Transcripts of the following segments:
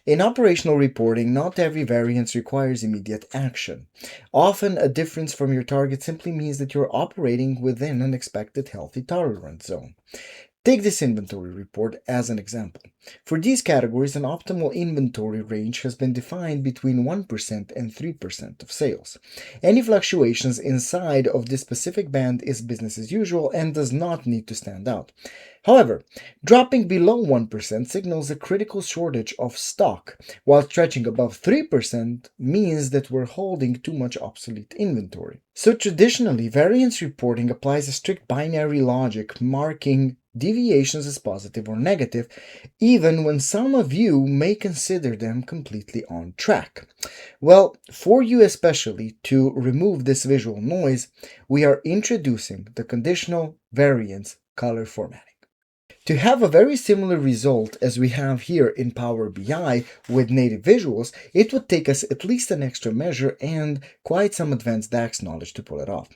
In operational reporting, not every variance requires immediate action. Often, a difference from your target simply means that you're operating within an expected healthy tolerance zone. Take this inventory report as an example. For these categories, an optimal inventory range has been defined between 1% and 3% of sales. Any fluctuations inside of this specific band is business as usual and does not need to stand out. However, dropping below 1% signals a critical shortage of stock, while stretching above 3% means that we're holding too much obsolete inventory. So traditionally, variance reporting applies a strict binary logic, marking deviations as positive or negative, even when some of you may consider them completely on track. Well, for you especially, to remove this visual noise, we are introducing the conditional variance color formatting. To have a very similar result as we have here in Power BI with native visuals, it would take us at least an extra measure and quite some advanced DAX knowledge to pull it off.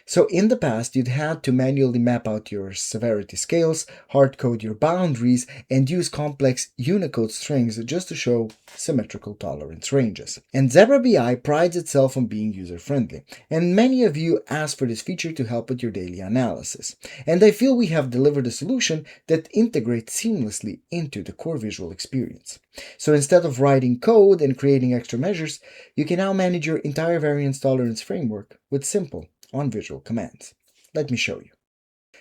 So in the past, you'd had to manually map out your severity scales, hard-code your boundaries, and use complex Unicode strings just to show symmetrical tolerance ranges. And Zebra BI prides itself on being user-friendly, and many of you asked for this feature to help with your daily analysis. And I feel we have delivered a solution that integrates seamlessly into the core visual experience. So instead of writing code and creating extra measures, you can now manage your entire variance tolerance framework with simple on-visual commands. Let me show you.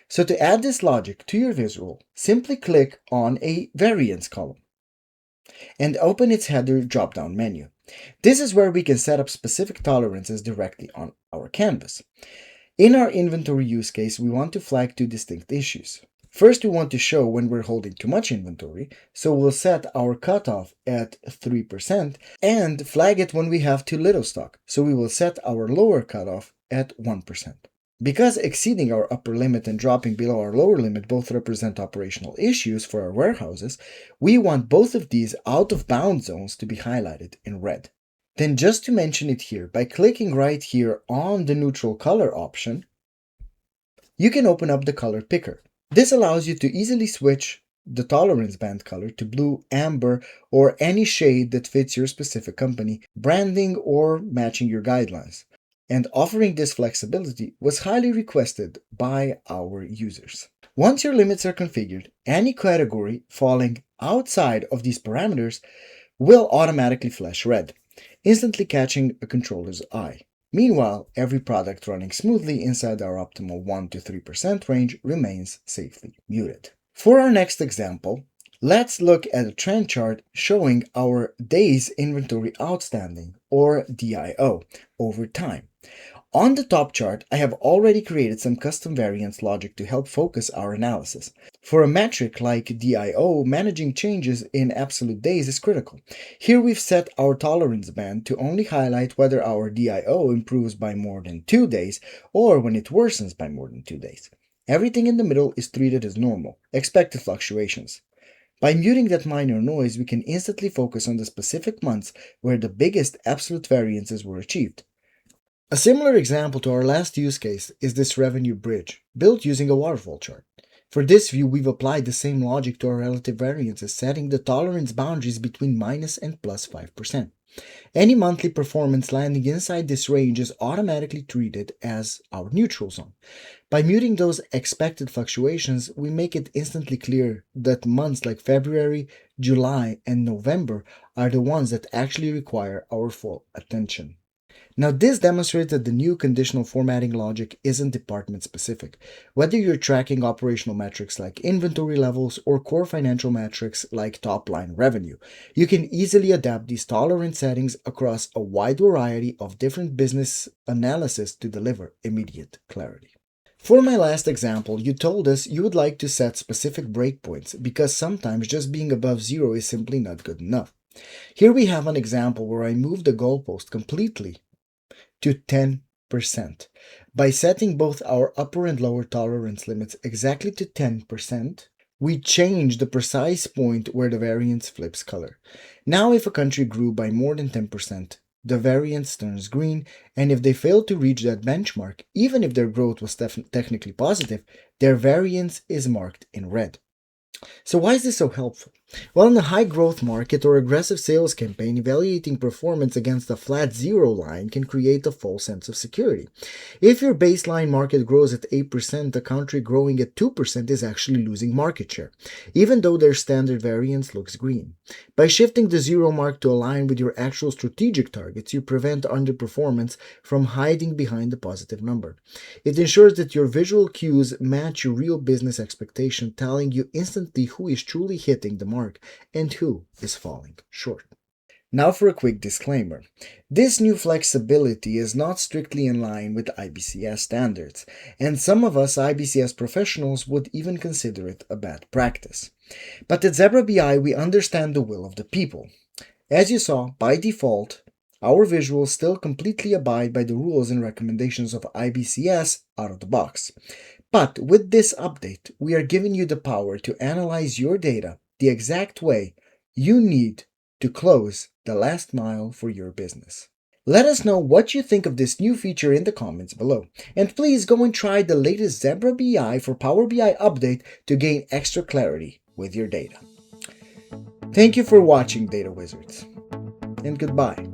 So to add this logic to your visual, simply click on a variance column and open its header drop-down menu. This is where we can set up specific tolerances directly on our canvas. In our inventory use case, we want to flag two distinct issues. First, we want to show when we're holding too much inventory, so we'll set our cutoff at 3% and flag it when we have too little stock, so we will set our lower cutoff at 1%. Because exceeding our upper limit and dropping below our lower limit both represent operational issues for our warehouses, we want both of these out-of-bound zones to be highlighted in red. Then just to mention it here, by clicking right here on the neutral color option, you can open up the color picker. This allows you to easily switch the tolerance band color to blue, amber, or any shade that fits your specific company, branding, or matching your guidelines. And offering this flexibility was highly requested by our users. Once your limits are configured, any category falling outside of these parameters will automatically flash red, instantly catching a controller's eye. Meanwhile, every product running smoothly inside our optimal 1 to 3% range remains safely muted. For our next example, let's look at a trend chart showing our days inventory outstanding, or DIO, over time. On the top chart, I have already created some custom variance logic to help focus our analysis. For a metric like DIO, managing changes in absolute days is critical. Here we've set our tolerance band to only highlight whether our DIO improves by more than 2 days or when it worsens by more than 2 days. Everything in the middle is treated as normal, expected fluctuations. By muting that minor noise, we can instantly focus on the specific months where the biggest absolute variances were achieved. A similar example to our last use case is this revenue bridge, built using a waterfall chart. For this view, we've applied the same logic to our relative variances, setting the tolerance boundaries between minus and plus 5%. Any monthly performance landing inside this range is automatically treated as our neutral zone. By muting those expected fluctuations, we make it instantly clear that months like February, July, and November are the ones that actually require our full attention. Now, this demonstrates that the new conditional formatting logic isn't department specific. Whether you're tracking operational metrics like inventory levels or core financial metrics like top-line revenue, you can easily adapt these tolerance settings across a wide variety of different business analysis to deliver immediate clarity. For my last example, you told us you would like to set specific breakpoints because sometimes just being above zero is simply not good enough. Here we have an example where I moved the goalpost completely to 10%. By setting both our upper and lower tolerance limits exactly to 10%, we change the precise point where the variance flips color. Now if a country grew by more than 10%, the variance turns green, and if they fail to reach that benchmark, even if their growth was technically positive, their variance is marked in red. So why is this so helpful? While in a high growth market or aggressive sales campaign, evaluating performance against a flat zero line can create a false sense of security. If your baseline market grows at 8%, the country growing at 2% is actually losing market share, even though their standard variance looks green. By shifting the zero mark to align with your actual strategic targets, you prevent underperformance from hiding behind the positive number. It ensures that your visual cues match your real business expectation, telling you instantly who is truly hitting the mark and who is falling short. Now for a quick disclaimer. This new flexibility is not strictly in line with IBCS standards, and some of us IBCS professionals would even consider it a bad practice. But at Zebra BI, we understand the will of the people. As you saw, by default, our visuals still completely abide by the rules and recommendations of IBCS out of the box. But with this update, we are giving you the power to analyze your data the exact way you need to close the last mile for your business. Let us know what you think of this new feature in the comments below. And please go and try the latest Zebra BI for Power BI update to gain extra clarity with your data. Thank you for watching, Data Wizards, and goodbye.